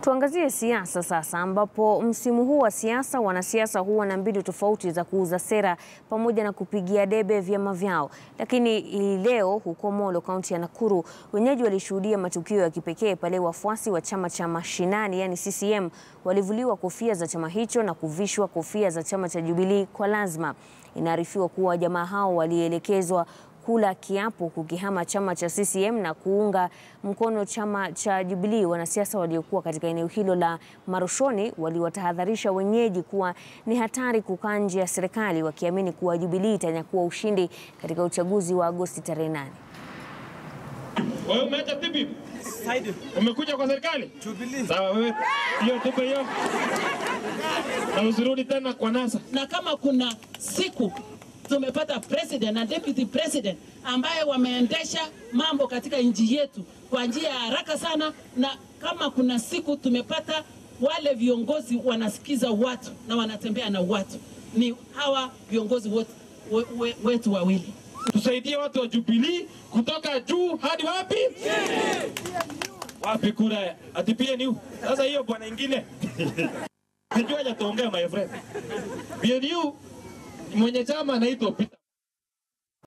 Tuangazie siasa sasa, ambapo msimu huu wa siasa wanasiasa huwa na mbinu tofauti za kuuza sera pamoja na kupigia debe vyama vyao. Lakini leo huko Molo, kaunti ya Nakuru, wenyeji walishuhudia matukio ya kipekee pale wafuasi wa chama cha mashinani yani CCM walivuliwa kofia za chama hicho na kuvishwa kofia za chama cha Jubilee kwa lazima. Inaarifiwa kuwa jamaa hao walielekezwa kula kiapo kukihama chama cha CCM na kuunga mkono chama cha Jubilee. Wanasiasa waliokuwa katika eneo hilo la Maroshoni waliwatahadharisha wenyeji kuwa ni hatari kukaa nje ya serikali, wakiamini kuwa Jubilee itanyakua ushindi katika uchaguzi wa Agosti tarehe 8. Wewe umeacha tipi? Umekuja kwa serikali? Jubilee. Sawa wewe. Hiyo tipi hiyo. Na usirudi tena kwa NASA. Na kama kuna siku tumepata president na deputy president ambaye wameendesha mambo katika nchi yetu kwa njia ya haraka sana, na kama kuna siku tumepata wale viongozi wanasikiza watu na wanatembea na watu, ni hawa viongozi wetu wawili. Tusaidie watu wa Jubilee kutoka juu hadi wapi? Wapi kura atipie ni sasa hiyo bwana ingine. Sijui haja tuongea my friend. BNU mwenye chama anaitwa Peter.